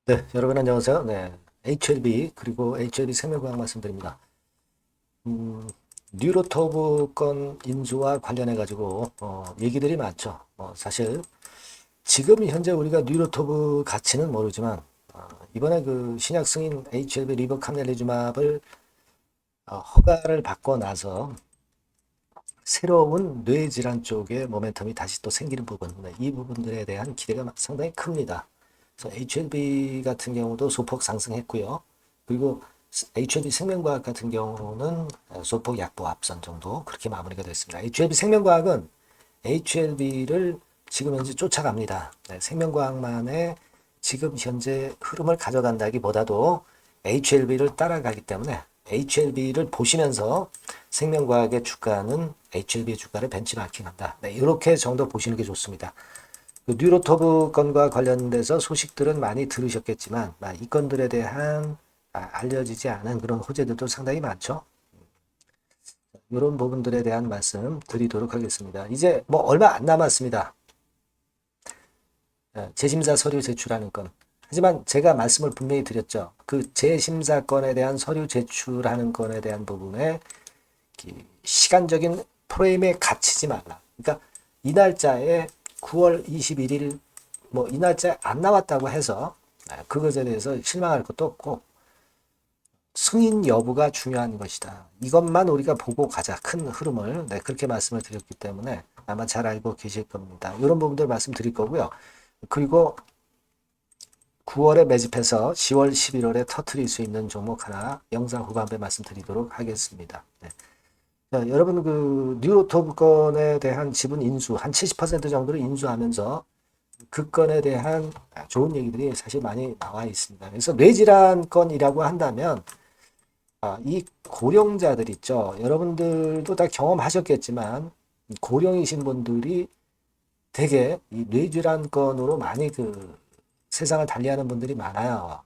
네, 여러분 안녕하세요. 네, HLB 그리고 HLB 생명과학 말씀드립니다. 뉴로토브 건 인수와 관련해 가지고 얘기들이 많죠. 사실 지금 현재 우리가 뉴로토브 가치는 모르지만 이번에 그 신약 승인 HLB 리버캄넬리주맙을 허가를 받고 나서 새로운 뇌질환 쪽에 모멘텀이 다시 또 생기는 부분, 네, 이 부분들에 대한 기대가 상당히 큽니다. 그래서 HLB 같은 경우도 소폭 상승했고요. 그리고 HLB 생명과학 같은 경우는 소폭 약보 앞선 정도 그렇게 마무리가 됐습니다. HLB 생명과학은 HLB를 지금 현재 쫓아갑니다. 네, 생명과학만의 지금 현재 흐름을 가져간다기보다도 HLB를 따라가기 때문에 HLB를 보시면서 생명과학의 주가는 HLB의 주가를 벤치마킹한다. 네, 이렇게 정도 보시는 게 좋습니다. 그 뉴로토브 건과 관련돼서 소식들은 많이 들으셨겠지만 이 건들에 대한 알려지지 않은 그런 호재들도 상당히 많죠. 이런 부분들에 대한 말씀 드리도록 하겠습니다. 이제 뭐 얼마 안 남았습니다. 재심사 서류 제출하는 건. 하지만 제가 말씀을 분명히 드렸죠. 그 재심사 건에 대한 서류 제출하는 건에 대한 부분에 시간적인 프레임에 갇히지 말라. 그러니까 이 날짜에 9월 21일 뭐 이 날짜에 안 나왔다고 해서 그것에 대해서 실망할 것도 없고 승인 여부가 중요한 것이다. 이것만 우리가 보고 가자. 큰 흐름을. 네, 그렇게 말씀을 드렸기 때문에 아마 잘 알고 계실 겁니다. 이런 부분들 말씀드릴 거고요. 그리고 9월에 매집해서 10월, 11월에 터트릴 수 있는 종목 하나 영상 후반부에 말씀드리도록 하겠습니다. 네. 자, 여러분 그 뉴로토브 건에 대한 지분 인수 한 70% 정도를 인수하면서 그 건에 대한 좋은 얘기들이 사실 많이 나와 있습니다. 그래서 뇌질환 건이라고 한다면 이 고령자들 있죠. 여러분들도 다 경험하셨겠지만 고령이신 분들이 되게 이 뇌질환 건으로 많이 그 세상을 달리하는 분들이 많아요.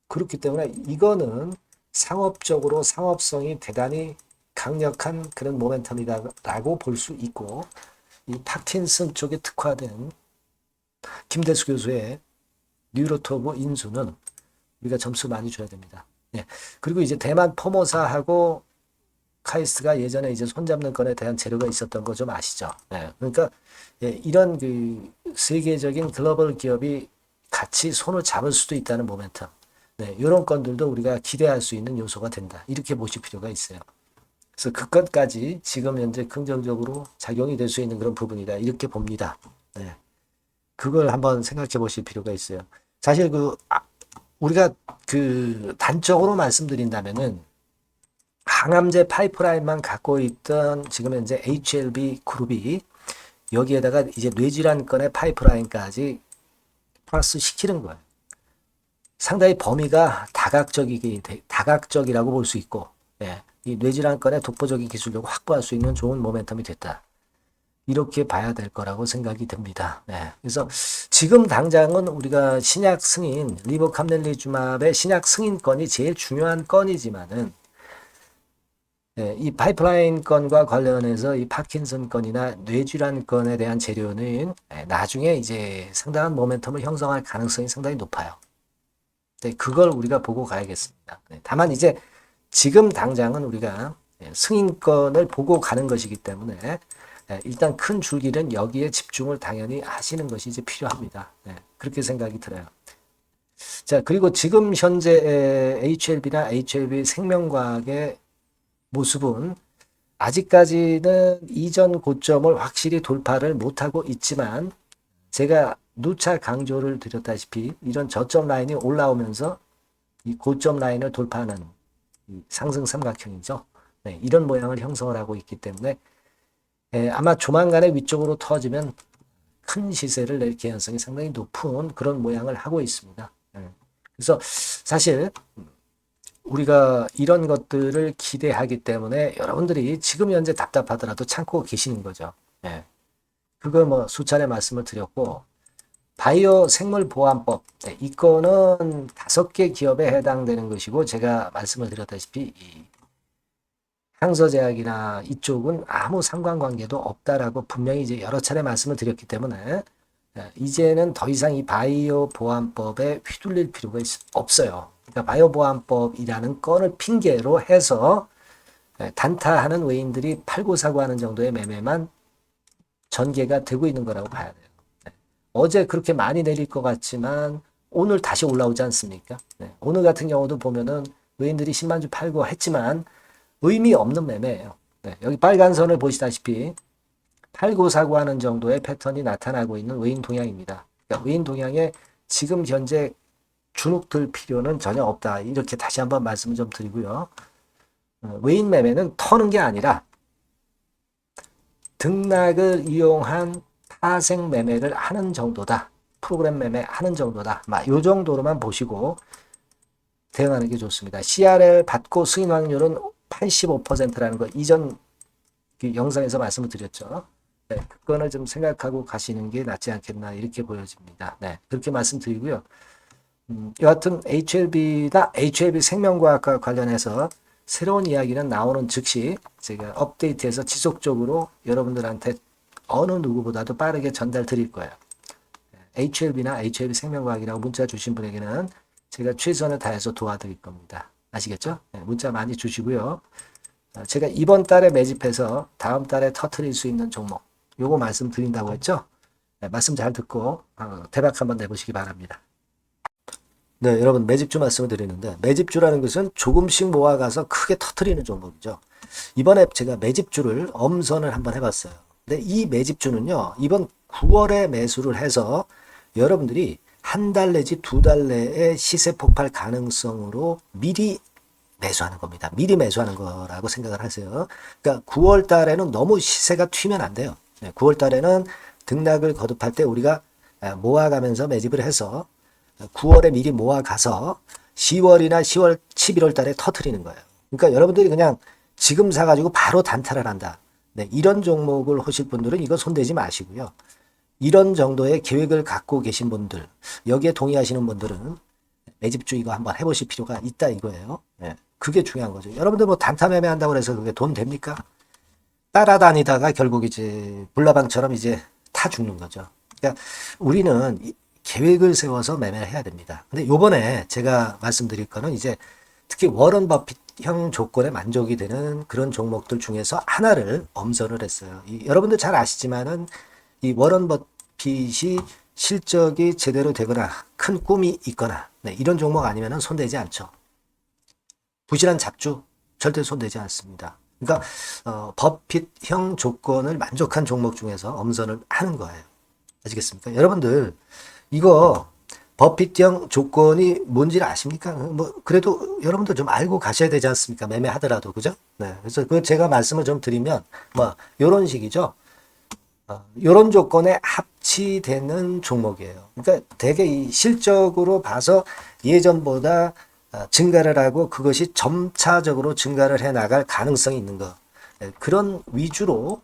그렇기 때문에 이거는 상업적으로 상업성이 대단히 강력한 그런 모멘텀이다라고 볼 수 있고 이 파킨슨 쪽에 특화된 김대수 교수의 뉴로토브 인수는 우리가 점수 많이 줘야 됩니다. 예. 그리고 이제 대만 포모사하고 카이스트가 예전에 이제 손잡는 건에 대한 재료가 있었던 거 좀 아시죠? 예. 그러니까 예, 이런 그 세계적인 글로벌 기업이 같이 손을 잡을 수도 있다는 모멘텀. 네, 이런 건들도 우리가 기대할 수 있는 요소가 된다. 이렇게 보실 필요가 있어요. 그래서 그 건까지 지금 현재 긍정적으로 작용이 될 수 있는 그런 부분이다. 이렇게 봅니다. 네. 그걸 한번 생각해 보실 필요가 있어요. 사실 우리가 그 단적으로 말씀드린다면은 항암제 파이프라인만 갖고 있던 지금 현재 HLB 그룹이 여기에다가 이제 뇌질환 건의 파이프라인까지 플러스 시키는 거예요. 상당히 범위가 다각적이라고 볼 수 있고, 예, 이 뇌질환 건의 독보적인 기술력을 확보할 수 있는 좋은 모멘텀이 됐다. 이렇게 봐야 될 거라고 생각이 듭니다. 네. 그래서 지금 당장은 우리가 신약 승인, 리버캄넬리주맙의 신약 승인 건이 제일 중요한 건이지만은 네, 이 파이프라인 건과 관련해서 이 파킨슨 건이나 뇌질환 건에 대한 재료는 나중에 이제 상당한 모멘텀을 형성할 가능성이 상당히 높아요. 네, 그걸 우리가 보고 가야겠습니다. 네, 다만 이제 지금 당장은 우리가 승인권을 보고 가는 것이기 때문에 일단 큰 줄기는 여기에 집중을 당연히 하시는 것이 이제 필요합니다. 네, 그렇게 생각이 들어요. 자, 그리고 지금 현재 HLB나 HLB 생명과학의 모습은 아직까지는 이전 고점을 확실히 돌파를 못하고 있지만 제가 누차 강조를 드렸다시피 이런 저점 라인이 올라오면서 이 고점 라인을 돌파하는 상승 삼각형이죠. 네, 이런 모양을 형성을 하고 있기 때문에 아마 조만간에 위쪽으로 터지면 큰 시세를 낼 개연성이 상당히 높은 그런 모양을 하고 있습니다. 그래서 사실 우리가 이런 것들을 기대하기 때문에 여러분들이 지금 현재 답답하더라도 참고 계시는 거죠. 예. 그걸 뭐 수차례 말씀을 드렸고 바이오 생물보안법 이 건은 5개 기업에 해당되는 것이고 제가 말씀을 드렸다시피 이 항서제약이나 이쪽은 아무 상관관계도 없다라고 분명히 이제 여러 차례 말씀을 드렸기 때문에 이제는 더 이상 이 바이오 보안법에 휘둘릴 필요가 없어요. 그러니까 바이오 보안법이라는 건을 핑계로 해서 단타하는 외인들이 팔고 사고 하는 정도의 매매만 전개가 되고 있는 거라고 봐야 돼요. 어제 그렇게 많이 내릴 것 같지만 오늘 다시 올라오지 않습니까? 오늘 같은 경우도 보면은 외인들이 10만 주 팔고 했지만 의미 없는 매매예요. 여기 빨간 선을 보시다시피 팔고 사고 하는 정도의 패턴이 나타나고 있는 외인 동향입니다. 그러니까 외인 동향에 지금 현재 주눅들 필요는 전혀 없다. 이렇게 다시 한번 말씀을 좀 드리고요. 외인 매매는 터는 게 아니라 등락을 이용한 파생 매매를 하는 정도다. 프로그램 매매 하는 정도다. 이 정도로만 보시고 대응하는 게 좋습니다. CRL 받고 승인 확률은 85%라는 거 이전 그 영상에서 말씀을 드렸죠. 그거는 좀 생각하고 가시는 게 낫지 않겠나 이렇게 보여집니다. 그렇게 말씀드리고요. 여하튼 HLB나 HLB 생명과학과 관련해서 새로운 이야기는 나오는 즉시 제가 업데이트해서 지속적으로 여러분들한테 어느 누구보다도 빠르게 전달 드릴 거예요. HLB나 HLB 생명과학이라고 문자 주신 분에게는 제가 최선을 다해서 도와드릴 겁니다. 아시겠죠? 문자 많이 주시고요. 제가 이번 달에 매집해서 다음 달에 터트릴 수 있는 종목 요거 말씀드린다고 했죠? 말씀 잘 듣고 대박 한번 내보시기 바랍니다. 네, 여러분 매집주 말씀을 드리는데 매집주라는 것은 조금씩 모아가서 크게 터트리는 종목이죠. 이번에 제가 매집주를 엄선을 한번 해봤어요. 근데 이 매집주는요, 이번 9월에 매수를 해서 여러분들이 한 달 내지 두 달 내에 시세 폭발 가능성으로 미리 매수하는 겁니다. 미리 매수하는 거라고 생각을 하세요. 그러니까 9월 달에는 너무 시세가 튀면 안 돼요. 9월 달에는 등락을 거듭할 때 우리가 모아가면서 매집을 해서 9월에 미리 모아가서 10월이나 10월, 11월 달에 터트리는 거예요. 그러니까 여러분들이 그냥 지금 사가지고 바로 단타를 한다. 이런 종목을 하실 분들은 이거 손대지 마시고요. 이런 정도의 계획을 갖고 계신 분들, 여기에 동의하시는 분들은 매집주 이거 한번 해보실 필요가 있다 이거예요. 그게 중요한 거죠. 여러분들 뭐 단타 매매한다고 해서 그게 돈 됩니까? 따라다니다가 결국 이제 불나방처럼 이제 타 죽는 거죠. 그러니까 우리는 계획을 세워서 매매를 해야 됩니다. 근데 요번에 제가 말씀드릴 거는 이제 특히 워런 버핏형 조건에 만족이 되는 그런 종목들 중에서 하나를 엄선을 했어요. 여러분들 잘 아시지만은 이 워런 버핏이 실적이 제대로 되거나 큰 꿈이 있거나 이런 종목 아니면은 손대지 않죠. 부실한 잡주 절대 손대지 않습니다. 그러니까 버핏형 조건을 만족한 종목 중에서 엄선을 하는 거예요. 아시겠습니까? 여러분들 이거 버핏형 조건이 뭔지를 아십니까? 뭐 그래도 여러분들 좀 알고 가셔야 되지 않습니까? 매매하더라도 그죠? 그래서 그 제가 말씀을 좀 드리면 뭐 이런 식이죠. 이런 조건에 합치되는 종목이에요. 그러니까 되게 이 실적으로 봐서 예전보다 증가를 하고 그것이 점차적으로 증가를 해 나갈 가능성이 있는 거. 그런 위주로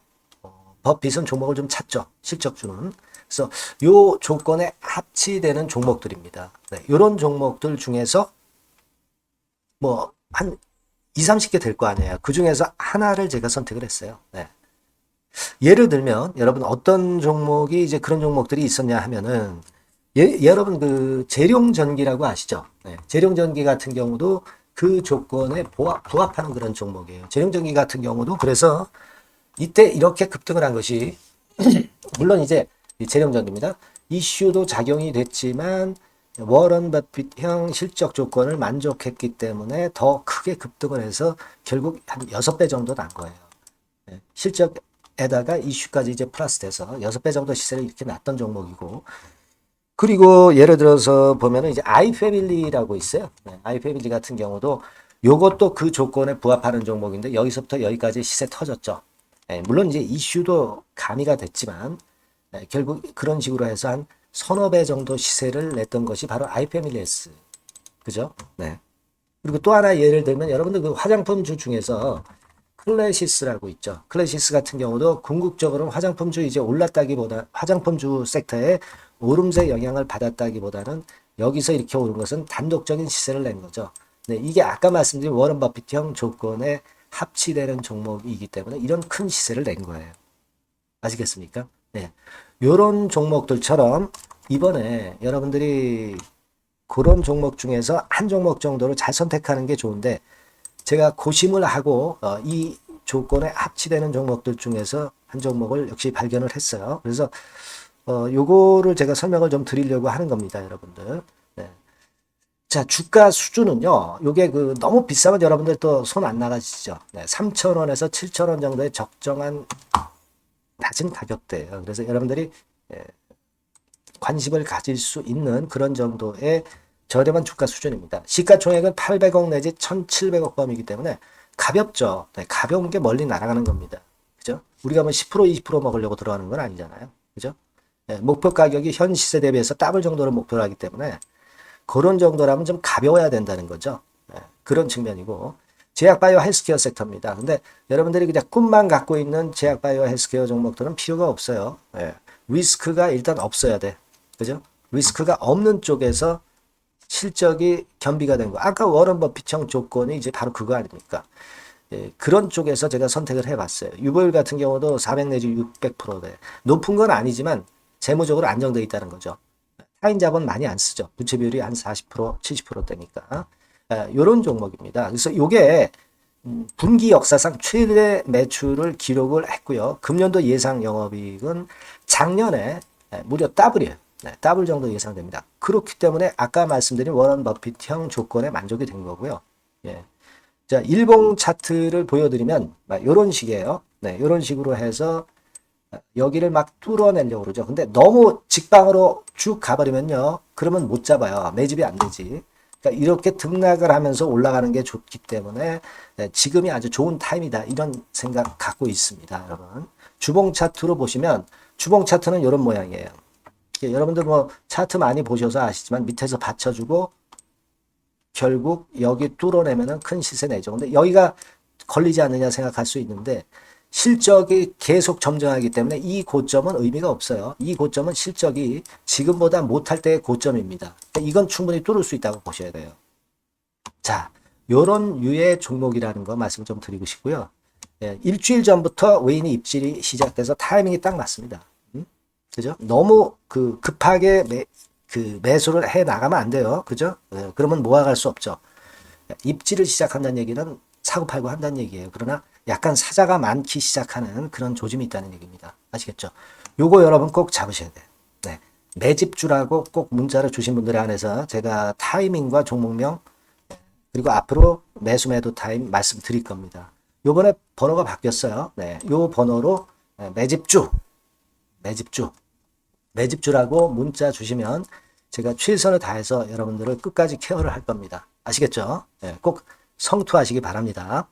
버핏은 종목을 좀 찾죠. 실적주는. 그래서 요 조건에 합치되는 종목들입니다. 이런 종목들 중에서 뭐 한 2, 30개 될 거 아니에요. 그 중에서 하나를 제가 선택을 했어요. 예를 들면 여러분 어떤 종목이 이제 그런 종목들이 있었냐 하면은 여러분 그 재룡전기라고 아시죠? 재룡전기 같은 경우도 그 조건에 부합하는 그런 종목이에요. 재룡전기 같은 경우도 그래서 이때 이렇게 급등을 한 것이 물론 이제 재룡전기입니다. 이슈도 작용이 됐지만 워런 버핏형 실적 조건을 만족했기 때문에 더 크게 급등을 해서 결국 한 6배 정도 난 거예요. 실적에다가 이슈까지 이제 플러스 돼서 6배 정도 시세를 이렇게 났던 종목이고, 그리고 예를 들어서 보면은 이제 아이패밀리라고 있어요. 아이패밀리 같은 경우도 요것도 그 조건에 부합하는 종목인데 여기서부터 여기까지 시세 터졌죠. 물론 이제 이슈도 가미가 됐지만 결국 그런 식으로 해서 한 서너 배 정도 시세를 냈던 것이 바로 아이패밀리스. 그죠? 그리고 또 하나 예를 들면 여러분들 그 화장품주 중에서 클래시스라고 있죠. 클래시스 같은 경우도 궁극적으로는 화장품주 이제 올랐다기보다 화장품주 섹터에 오름세 영향을 받았다기보다는 여기서 이렇게 오른 것은 단독적인 시세를 낸 거죠. 이게 아까 말씀드린 워런 버핏형 조건에 합치되는 종목이기 때문에 이런 큰 시세를 낸 거예요. 아시겠습니까? 요런 종목들처럼 이번에 여러분들이 그런 종목 중에서 한 종목 정도를 잘 선택하는 게 좋은데, 제가 고심을 하고 이 조건에 합치되는 종목들 중에서 한 종목을 역시 발견을 했어요. 그래서 요거를 제가 설명을 좀 드리려고 하는 겁니다, 여러분들. 네. 자, 주가 수준은요, 요게 너무 비싸면 여러분들 또 손 안 나가시죠. 네, 3,000원에서 7,000원 정도의 적정한 낮은 가격대예요. 그래서 여러분들이 관심을 가질 수 있는 그런 정도의 저렴한 주가 수준입니다. 시가총액은 800억 내지 1,700억 범이기 때문에 가볍죠. 네, 가벼운 게 멀리 날아가는 겁니다. 그죠? 우리가 뭐 10% 20% 먹으려고 들어가는 건 아니잖아요. 그죠? 네, 목표 가격이 현 시세 대비해서 더블 정도를 목표로 하기 때문에 그런 정도라면 좀 가벼워야 된다는 거죠. 네, 그런 측면이고, 제약바이오 헬스케어 섹터입니다. 근데 여러분들이 그냥 꿈만 갖고 있는 제약바이오 헬스케어 종목들은 필요가 없어요. 네, 리스크가 일단 없어야 돼. 그죠? 리스크가 없는 쪽에서 실적이 겸비가 된 거. 아까 워런 버핏형 조건이 이제 바로 그거 아닙니까? 예, 그런 쪽에서 제가 선택을 해봤어요. 유보율 같은 경우도 400 내지 600%대. 높은 건 아니지만 재무적으로 안정되어 있다는 거죠. 타인 자본 많이 안 쓰죠. 부채 비율이 한 40%, 70%대니까. 이런 종목입니다. 그래서 요게 분기 역사상 최대 매출을 기록을 했고요. 금년도 예상 영업이익은 작년에 무려 더블이에요. 네, 더블 정도 예상됩니다. 그렇기 때문에 아까 말씀드린 워런 버핏형 조건에 만족이 된 거고요. 예. 자, 일봉 차트를 보여드리면 이런 식이에요. 네, 이런 식으로 해서 여기를 막 뚫어내려고 그러죠. 근데 너무 직방으로 쭉 가버리면요, 그러면 못 잡아요. 매집이 안 되지. 그러니까 이렇게 등락을 하면서 올라가는 게 좋기 때문에 지금이 아주 좋은 타임이다, 이런 생각 갖고 있습니다, 여러분. 주봉 차트로 보시면, 주봉 차트는 이런 모양이에요. 여러분들 뭐 차트 많이 보셔서 아시지만 밑에서 받쳐주고 결국 여기 뚫어내면은 큰 시세 내죠. 근데 여기가 걸리지 않느냐 생각할 수 있는데, 실적이 계속 점증하기 때문에 이 고점은 의미가 없어요. 이 고점은 실적이 지금보다 못할 때의 고점입니다. 이건 충분히 뚫을 수 있다고 보셔야 돼요. 자, 요런 유의 종목이라는 거 말씀 좀 드리고 싶고요. 예, 일주일 전부터 외인이 입질이 시작돼서 타이밍이 딱 맞습니다. 그죠? 너무 급하게 매수를 해 나가면 안 돼요. 그죠? 예, 그러면 모아갈 수 없죠. 입지를 시작한다는 얘기는 사고 팔고 한다는 얘기예요. 그러나 약간 사자가 많기 시작하는 그런 조짐이 있다는 얘기입니다. 아시겠죠? 요거 여러분 꼭 잡으셔야 돼요. 네. 매집주라고 꼭 문자를 주신 분들에 한해서 제가 타이밍과 종목명, 그리고 앞으로 매수 매도 타임 말씀드릴 겁니다. 요번에 번호가 바뀌었어요. 네. 요 번호로 매집주라고 문자 주시면 제가 최선을 다해서 여러분들을 끝까지 케어를 할 겁니다. 아시겠죠? 네, 꼭 성투하시기 바랍니다.